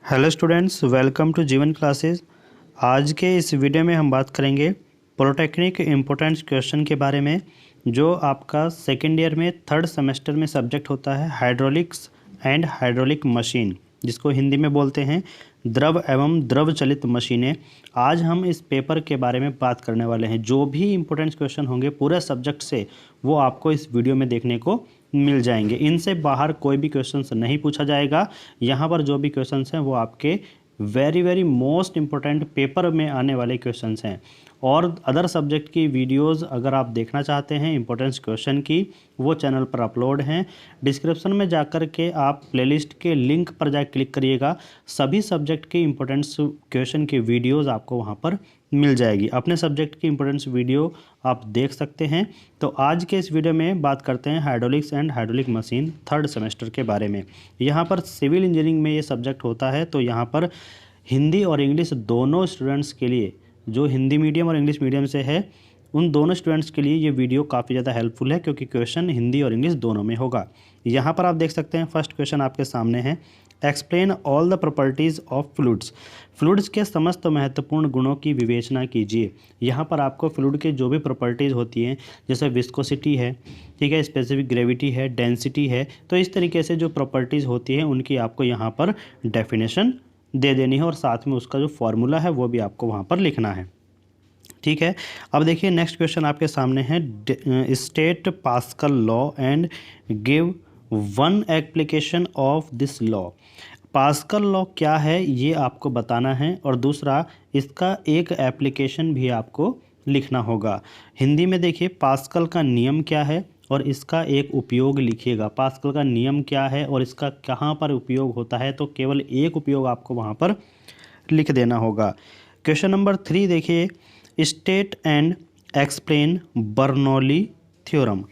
Hello students, welcome to जीवन classes. आज के इस वीडियो में हम बात करेंगे पॉलिटेक्निक इम्पोर्टेंस क्वेश्चन के बारे में, जो आपका सेकेंड ईयर में थर्ड सेमेस्टर में सब्जेक्ट होता है हाइड्रोलिक्स एंड हाइड्रोलिक मशीन, जिसको हिंदी में बोलते हैं द्रव एवं द्रव चलित मशीनें। आज हम इस पेपर के बारे में बात करने वाले हैं। जो भी इम्पोर्टेंट क्वेश्चन होंगे पूरे सब्जेक्ट से, वो आपको इस वीडियो में देखने को मिल जाएंगे। इनसे बाहर कोई भी क्वेश्चंस नहीं पूछा जाएगा। यहाँ पर जो भी क्वेश्चंस हैं वो आपके वेरी मोस्ट इम्पोर्टेंट पेपर में आने वाले क्वेश्चंस हैं। और अदर सब्जेक्ट की वीडियोस अगर आप देखना चाहते हैं इम्पोर्टेंस क्वेश्चन की, वो चैनल पर अपलोड हैं। डिस्क्रिप्शन में जाकर के आप प्लेलिस्ट के लिंक पर जा क्लिक करिएगा, सभी सब्जेक्ट के इम्पोर्टेंस क्वेश्चन की वीडियोस आपको वहाँ पर मिल जाएगी। अपने सब्जेक्ट की इम्पोर्टेंस वीडियो आप देख सकते हैं। तो आज के इस वीडियो में बात करते हैं hydraulics and hydraulic machine third semester के बारे में। यहाँ पर सिविल इंजीनियरिंग में ये सब्जेक्ट होता है, तो यहाँ पर हिंदी और इंग्लिश दोनों स्टूडेंट्स के लिए, जो हिंदी मीडियम और इंग्लिश मीडियम से है, उन दोनों स्टूडेंट्स के लिए ये वीडियो काफ़ी ज़्यादा हेल्पफुल है, क्योंकि क्वेश्चन हिंदी और इंग्लिश दोनों में होगा। यहाँ पर आप देख सकते हैं फर्स्ट क्वेश्चन आपके सामने है, explain all the properties of fluids. Fluids के समस्त महत्वपूर्ण गुणों की विवेचना कीजिए। यहाँ पर आपको फ्लूइड के जो भी प्रॉपर्टीज़ होती हैं, जैसे विस्कोसिटी है, ठीक है, स्पेसिफिक ग्रेविटी है, डेंसिटी है, तो इस तरीके से जो प्रॉपर्टीज़ होती हैं उनकी आपको यहाँ पर डेफिनेशन दे देनी है, और साथ में उसका जो फॉर्मूला है वो भी आपको वहाँ पर लिखना है। ठीक है, अब देखिए नेक्स्ट क्वेश्चन आपके सामने है, state pascal law and give one application of this law. Pascal law क्या है ये आपको बताना है, और दूसरा इसका एक एप्लीकेशन भी आपको लिखना होगा। हिंदी में देखिए पास्कल का नियम क्या है और इसका एक उपयोग लिखिएगा। पास्कल का नियम क्या है और इसका कहाँ पर उपयोग होता है, तो केवल एक उपयोग आपको वहाँ पर लिख देना होगा। क्वेश्चन नंबर 3 देखिए, state and explain Bernoulli theorem.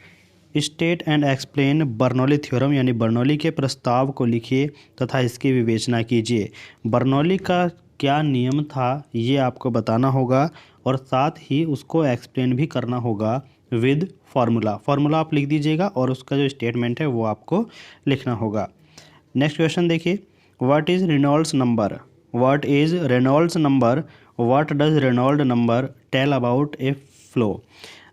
State and explain Bernoulli theorem यानी बर्नौली के प्रस्ताव को लिखिए तथा इसकी विवेचना कीजिए। बर्नौली का क्या नियम था ये आपको बताना होगा, और साथ ही उसको एक्सप्लेन भी करना होगा विद फार्मूला। फार्मूला आप लिख दीजिएगा और उसका जो स्टेटमेंट है वो आपको लिखना होगा। नेक्स्ट क्वेश्चन देखिए, what is Reynolds number. What is Reynolds number, what does Reynold number tell about a flow.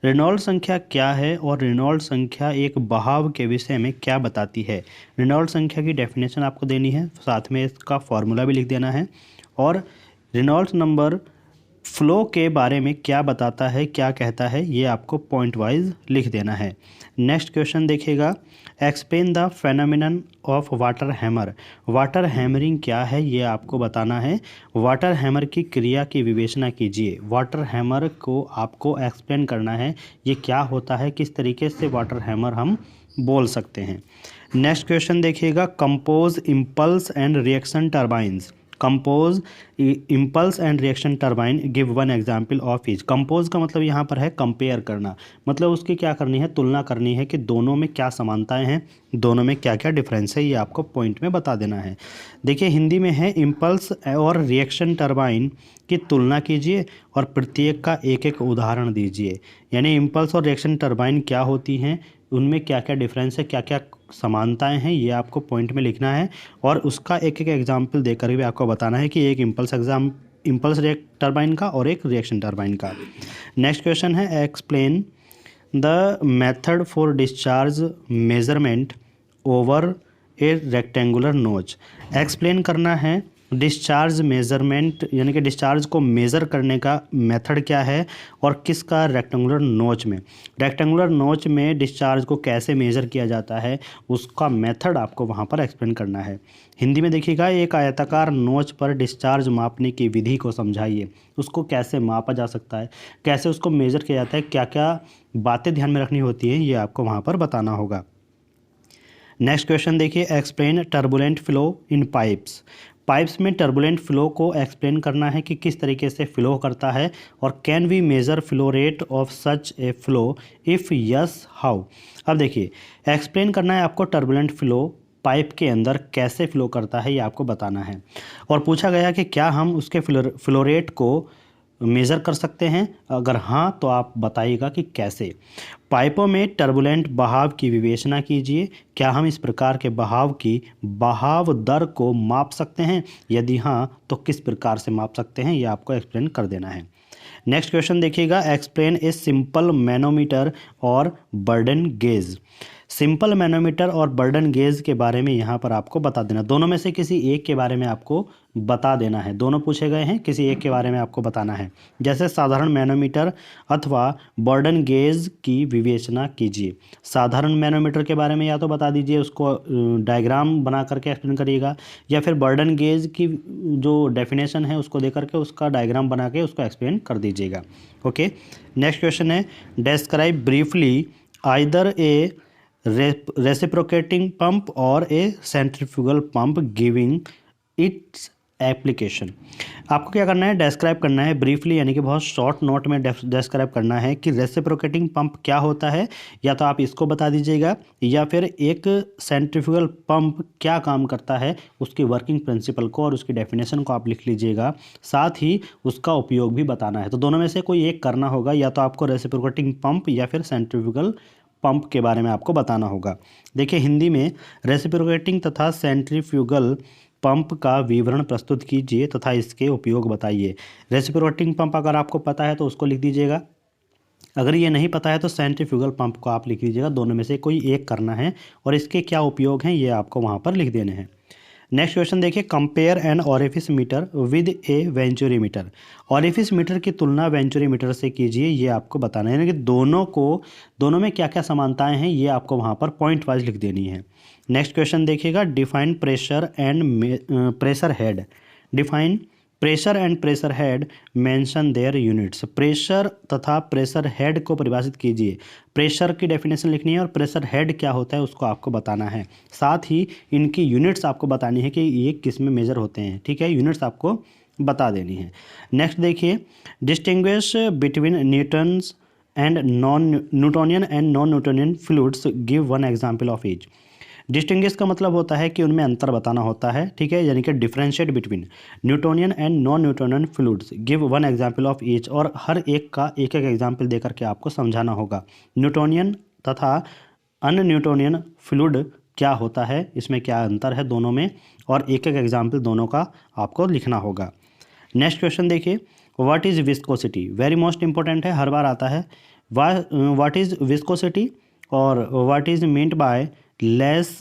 Reynold संख्या क्या है और रेनॉल्ड संख्या एक बहाव के विषय में क्या बताती है। रेनॉल्ड संख्या की डेफिनेशन आपको देनी है, साथ में इसका फॉर्मूला भी लिख देना है, और रेनॉल्ड्स नंबर फ्लो के बारे में क्या बताता है, क्या कहता है, ये आपको पॉइंट वाइज लिख देना है। नेक्स्ट क्वेश्चन देखिएगा, explain the phenomenon of water hammer. Water hammering क्या है ये आपको बताना है। वाटर हैमर की क्रिया की विवेचना कीजिए। वाटर हैमर को आपको एक्सप्लेन करना है, ये क्या होता है, किस तरीके से वाटर हैमर हम बोल सकते हैं। नेक्स्ट क्वेश्चन देखिएगा, compose impulse and reaction turbines. Compose impulse and reaction turbine, give one example of each. Compose का मतलब यहाँ पर है कंपेयर करना, मतलब उसकी क्या करनी है, तुलना करनी है कि दोनों में क्या समानताएं हैं, दोनों में क्या क्या डिफरेंस है, ये आपको पॉइंट में बता देना है। देखिए हिंदी में है, इम्पल्स और रिएक्शन टर्बाइन की तुलना कीजिए और प्रत्येक का एक एक उदाहरण दीजिए। यानी इम्पल्स और रिएक्शन टर्बाइन क्या होती हैं, उनमें क्या क्या डिफरेंस है, क्या क्या समानताएं हैं, ये आपको पॉइंट में लिखना है, और उसका एक एक एग्जाम्पल देकर भी आपको बताना है कि एक इम्पल्स टर्बाइन का और एक रिएक्शन टर्बाइन का। नेक्स्ट क्वेश्चन है, explain the method for discharge measurement over A rectangular नोच। एक्सप्लेन करना है डिस्चार्ज मेज़रमेंट, यानी कि डिस्चार्ज को मेज़र करने का मेथड क्या है और किसका, रेक्टेंगुलर नोच में। रेक्टेंगुलर नोच में डिस्चार्ज को कैसे मेज़र किया जाता है, उसका मेथड आपको वहाँ पर एक्सप्लेन करना है। हिंदी में देखिएगा, एक आयताकार नोच पर डिस्चार्ज मापने की विधि को समझाइए। उसको कैसे मापा जा सकता है, कैसे उसको मेज़र किया जाता है, क्या क्या बातें ध्यान में रखनी होती हैं, ये आपको वहाँ पर बताना होगा। नेक्स्ट क्वेश्चन देखिए, explain turbulent flow in pipes. Pipes में टर्बुलेंट फ्लो को एक्सप्लेन करना है कि किस तरीके से फ्लो करता है, और can we measure flow rate of such a flow, if yes how. अब देखिए एक्सप्लेन करना है आपको टर्बुलेंट फ्लो पाइप के अंदर कैसे फ्लो करता है, ये आपको बताना है। और पूछा गया कि क्या हम उसके फ्लो रेट को मेज़र कर सकते हैं? अगर हाँ तो आप बताइएगा कि कैसे। पाइपों में टर्बुलेंट बहाव की विवेचना कीजिए। क्या हम इस प्रकार के बहाव दर को माप सकते हैं? यदि हाँ तो किस प्रकार से माप सकते हैं, ये आपको एक्सप्लेन कर देना है। नेक्स्ट क्वेश्चन देखिएगा, एक्सप्लेन ए सिंपल मैनोमीटर और बर्डन गेज। सिंपल मैनोमीटर और बर्डन गेज के बारे में यहाँ पर आपको बता देना, दोनों में से किसी एक के बारे में आपको बता देना है। दोनों पूछे गए हैं, किसी एक के बारे में आपको बताना है। जैसे साधारण मैनोमीटर अथवा बर्डन गेज की विवेचना कीजिए। साधारण मैनोमीटर के बारे में या तो बता दीजिए, उसको डायग्राम बना करके एक्सप्लेन करिएगा, या फिर बर्डन गेज की जो डेफिनेशन है उसको दे करके उसका डायग्राम बना के उसको एक्सप्लेन कर दीजिएगा। ओके, नेक्स्ट क्वेश्चन है, describe briefly either a reciprocating pump और a centrifugal pump giving its application. आपको क्या करना है, डिस्क्राइब करना है ब्रीफली, यानी कि बहुत शॉर्ट नोट में डिस्क्राइब करना है कि रेसिप्रोकेटिंग पंप क्या होता है, या तो आप इसको बता दीजिएगा, या फिर एक सेंट्रीफ्यूगल पंप क्या काम करता है, उसकी वर्किंग प्रिंसिपल को और उसकी डेफिनेशन को आप लिख लीजिएगा। साथ ही उसका उपयोग भी बताना है। तो दोनों में से कोई एक करना होगा, या तो आपको रेसिप्रोकेटिंग पंप या फिर सेंट्रीफ्यूगल पंप के बारे में आपको बताना होगा। देखिए, हिंदी में रेसिप्रोकेटिंग तथा सेंट्रीफ्यूगल पंप का विवरण प्रस्तुत कीजिए तथा इसके उपयोग बताइए। रेसिप्रोकेटिंग पंप अगर आपको पता है तो उसको लिख दीजिएगा, अगर ये नहीं पता है तो सेंट्रीफ्यूगल पंप को आप लिख लीजिएगा। दोनों में से कोई एक करना है और इसके क्या उपयोग हैं ये आपको वहाँ पर लिख देने हैं। नेक्स्ट क्वेश्चन देखिए, compare an orifice meter with a venturi meter. Orifice meter की तुलना वेंचुरी मीटर से कीजिए, ये आपको बताना है, यानी कि दोनों में क्या क्या समानताएं हैं ये आपको वहाँ पर पॉइंट वाइज लिख देनी है। नेक्स्ट क्वेश्चन देखिएगा, define pressure and pressure head. Define pressure and pressure head, mention their units. Pressure तथा प्रेशर हेड को परिभाषित कीजिए। प्रेशर की डेफिनेशन लिखनी है और प्रेशर हेड क्या होता है उसको आपको बताना है। साथ ही इनकी यूनिट्स आपको बतानी है कि ये किस में मेजर होते हैं। ठीक है, यूनिट्स आपको बता देनी है। नेक्स्ट देखिए, distinguish between Newton's and Newtonian and non Newtonian fluids, give one example of each. Distinguish का मतलब होता है कि उनमें अंतर बताना होता है। ठीक है, यानी कि differentiate between Newtonian and non Newtonian fluids, give one example of each. और हर एक का एक एक एग्जाम्पल देकर के आपको समझाना होगा। न्यूटोनियन तथा अन न्यूटोनियन फ्लूइड क्या होता है, इसमें क्या अंतर है दोनों में, और एक एक एग्जाम्पल दोनों का आपको लिखना होगा। नेक्स्ट क्वेश्चन देखिए, what is viscosity. Very most important है, हर बार आता है। व्हाट इज़ विस्कोसिटी और what is meant by less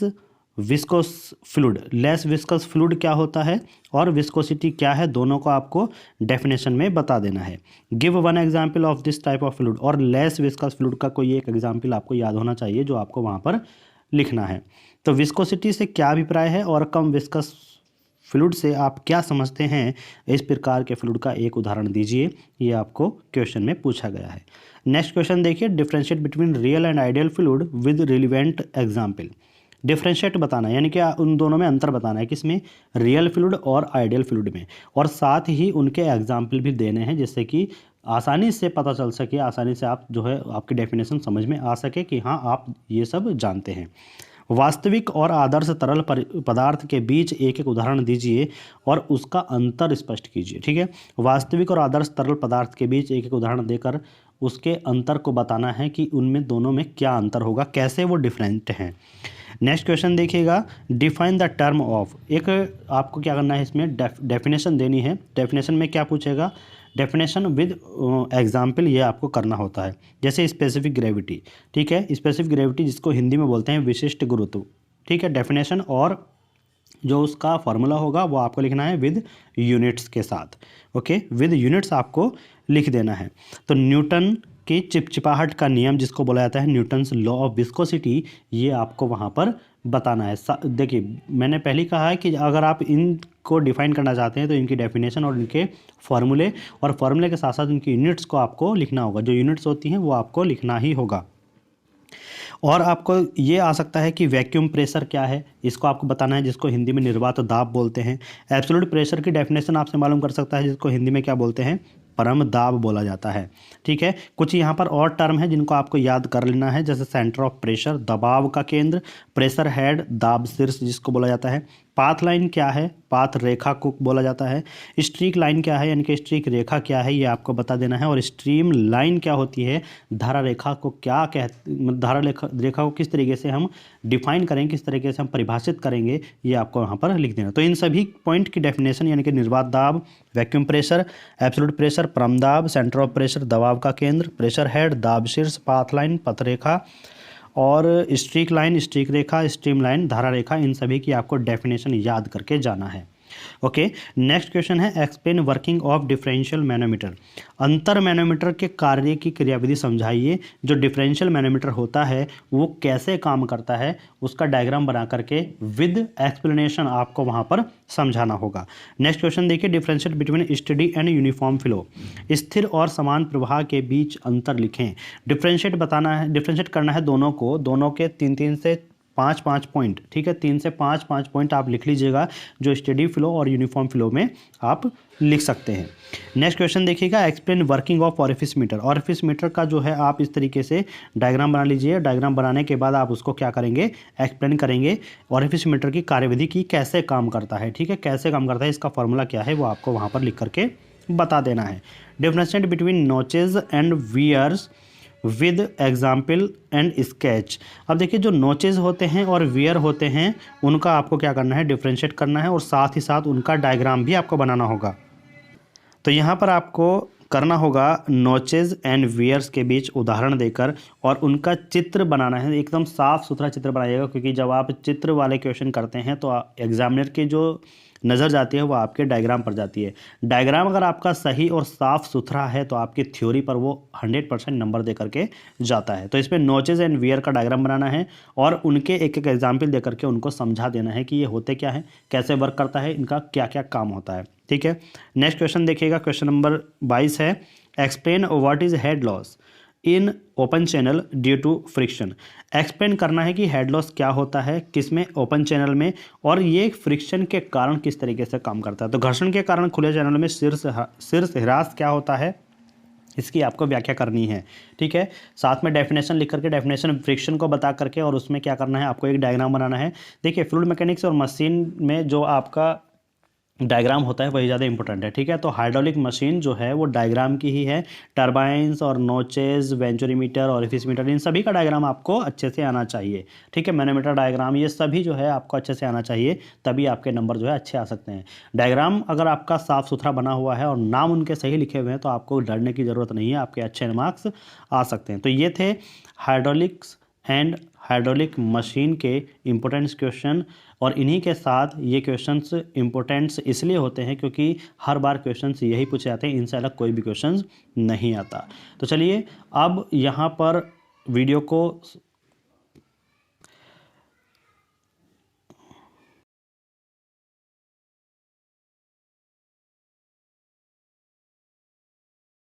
viscous fluid. Less viscous fluid क्या होता है और विस्कोसिटी क्या है, दोनों को आपको डेफिनेशन में बता देना है। Give one example of this type of fluid, और लेस विस्कस फ्लूइड का कोई एक एग्जाम्पल आपको याद होना चाहिए जो आपको वहाँ पर लिखना है। तो विस्कोसिटी से क्या अभिप्राय है और कम विस्कस फ्लूइड से आप क्या समझते हैं, इस प्रकार के फ्लूइड का एक उदाहरण दीजिए, ये आपको क्वेश्चन में पूछा गया है। नेक्स्ट क्वेश्चन देखिए, differentiate between real and ideal fluid with relevant example. Differentiate बताना है, यानी कि उन दोनों में अंतर बताना है, किसमें, रियल फ्लूइड और आइडियल फ्लूइड में, और साथ ही उनके एग्जाम्पल भी देने हैं, जिससे कि आसानी से पता चल सके, आसानी से आप जो है आपकी डेफिनेशन समझ में आ सके कि हाँ आप ये सब जानते हैं। वास्तविक और आदर्श तरल पदार्थ के बीच एक एक उदाहरण दीजिए और उसका अंतर स्पष्ट कीजिए। ठीक है, वास्तविक और आदर्श तरल पदार्थ के बीच एक एक उदाहरण देकर उसके अंतर को बताना है कि उनमें दोनों में क्या अंतर होगा, कैसे वो डिफरेंट हैं। नेक्स्ट क्वेश्चन देखिएगा, डिफाइन द टर्म ऑफ। एक आपको क्या करना है, इसमें डेफिनेशन देनी है। डेफिनेशन में क्या पूछेगा, डेफिनेशन विद एग्जाम्पल, ये आपको करना होता है। जैसे स्पेसिफिक ग्रेविटी, ठीक है, स्पेसिफिक ग्रेविटी जिसको हिंदी में बोलते हैं विशिष्ट गुरुत्व। ठीक है, डेफिनेशन और जो उसका फॉर्मूला होगा वो आपको लिखना है विद यूनिट्स के साथ। ओके, विद यूनिट्स आपको लिख देना है। तो न्यूटन की चिपचिपाहट का नियम जिसको बोला जाता है न्यूटन्स लॉ ऑफ विस्कोसिटी, ये आपको वहाँ पर बताना है। देखिए, मैंने पहले कहा है कि अगर आप इनको डिफाइन करना चाहते हैं तो इनकी डेफिनेशन और इनके फॉर्मूले, और फॉर्मूले के साथ साथ इनकी यूनिट्स को आपको लिखना होगा। जो यूनिट्स होती हैं वो आपको लिखना ही होगा। और आपको ये आ सकता है कि वैक्यूम प्रेशर क्या है, इसको आपको बताना है, जिसको हिंदी में निर्वात दाब बोलते हैं। एब्सोल्यूट प्रेशर की डेफिनेशन आपसे मालूम कर सकता है, जिसको हिंदी में क्या बोलते हैं, परम दाब बोला जाता है। ठीक है, कुछ यहाँ पर और टर्म है जिनको आपको याद कर लेना है, जैसे सेंटर ऑफ प्रेशर, दबाव का केंद्र, प्रेशर हेड, दाब शीर्ष जिसको बोला जाता है। पाथ लाइन क्या है, पाथ रेखा को बोला जाता है। स्ट्रीक लाइन क्या है, यानी कि स्ट्रीक रेखा क्या है, ये आपको बता देना है। और स्ट्रीम लाइन क्या होती है, धारा रेखा को क्या धारा रेखा को किस तरीके से हम डिफाइन करेंगे, किस तरीके से हम परिभाषित करेंगे, ये आपको यहाँ पर लिख देना। तो इन सभी पॉइंट की डेफिनेशन, यानी कि निर्वात दाब, वैक्यूम प्रेशर, एब्सोल्यूट प्रेशर, परम दाब, सेंटर ऑफ प्रेशर, दबाव का केंद्र, प्रेशर हेड, दाब शीर्ष, पाथ लाइन, पथ रेखा और स्ट्रीक लाइन, स्ट्रीक रेखा, स्ट्रीम लाइन, धारा रेखा, इन सभी की आपको डेफिनेशन याद करके जाना है। ओके, नेक्स्ट क्वेश्चन है explain working of differential manometer. अंतर मैनोमीटर के कार्य की क्रियाविधि समझाइए। जो डिफरेंशियल मैनोमीटर होता है वो कैसे काम करता है, उसका डायग्राम बना करके विद एक्सप्लेनेशन आपको वहां पर समझाना होगा। नेक्स्ट क्वेश्चन देखिए, differentiate between study and uniform flow. स्थिर और समान प्रवाह के बीच अंतर लिखें। डिफरेंशिएट बताना है, डिफरेंशिएट करना है दोनों को, दोनों के 3-3 से 5-5 पॉइंट। ठीक है, 3 से 5-5 पॉइंट आप लिख लीजिएगा, जो स्टडी फ्लो और यूनिफॉर्म फ्लो में आप लिख सकते हैं। नेक्स्ट क्वेश्चन देखिएगा, explain working of orifice meter. Orifice meter का जो है आप इस तरीके से डायग्राम बना लीजिए। डायग्राम बनाने के बाद आप उसको क्या करेंगे, एक्सप्लेन करेंगे ऑरिफिस मीटर की कार्यविधि की कैसे काम करता है। ठीक है, कैसे काम करता है, इसका फॉर्मूला क्या है वो आपको वहाँ पर लिख करके बता देना है। Differentiate between notches and weirs with example and sketch. अब देखिए, जो नोचेज होते हैं और वियर होते हैं उनका आपको क्या करना है, डिफरेंशिएट करना है और साथ ही साथ उनका डायग्राम भी आपको बनाना होगा। तो यहाँ पर आपको करना होगा नोचेज एंड वियर्स के बीच उदाहरण देकर और उनका चित्र बनाना है। एकदम साफ सुथरा चित्र बनाइएगा, क्योंकि जब आप चित्र वाले क्वेश्चन करते हैं तो एग्जामिनर की जो नज़र जाती है वो आपके डायग्राम पर जाती है। डायग्राम अगर आपका सही और साफ़ सुथरा है तो आपकी थ्योरी पर वो 100% नंबर दे करके जाता है। तो इसमें नोचेज एंड वियर का डायग्राम बनाना है और उनके एक एक एग्जाम्पल दे करके उनको समझा देना है कि ये होते क्या है, कैसे वर्क करता है, इनका क्या क्या काम होता है। ठीक है, नेक्स्ट क्वेश्चन देखिएगा, क्वेश्चन नंबर 22 है, explain what is head loss in open channel due to friction. Explain करना है कि हेड लॉस क्या होता है, किसमें, ओपन चैनल में, और ये फ्रिक्शन के कारण किस तरीके से काम करता है। तो घर्षण के कारण खुले चैनल में शीर्ष ह्रास क्या होता है, इसकी आपको व्याख्या करनी है। ठीक है, साथ में डेफिनेशन लिख करके, डेफिनेशन फ्रिक्शन को बता करके और उसमें क्या करना है, आपको एक डायग्राम बनाना है। देखिए, फ्लूइड मैकेनिक्स और मशीन में जो आपका डायग्राम होता है वही ज़्यादा इंपॉर्टेंट है। ठीक है, तो हाइड्रोलिक मशीन जो है वो डायग्राम की ही है। टरबाइंस और नोचेज, वेंचुरीमीटर और ऑरिफिस मीटर, इन सभी का डायग्राम आपको अच्छे से आना चाहिए। ठीक है, मैनोमीटर डायग्राम, ये सभी जो है आपको अच्छे से आना चाहिए, तभी आपके नंबर जो है अच्छे आ सकते हैं। डायग्राम अगर आपका साफ़ सुथरा बना हुआ है और नाम उनके सही लिखे हुए हैं तो आपको डरने की ज़रूरत नहीं है, आपके अच्छे मार्क्स आ सकते हैं। तो ये थे हाइड्रोलिक्स एंड हाइड्रोलिक मशीन के इम्पोर्टेंट्स क्वेश्चन, और इन्हीं के साथ ये क्वेश्चंस इम्पोर्टेंट्स इसलिए होते हैं क्योंकि हर बार क्वेश्चंस यही पूछे जाते हैं, इनसे अलग कोई भी क्वेश्चंस नहीं आता। तो चलिए अब यहाँ पर वीडियो को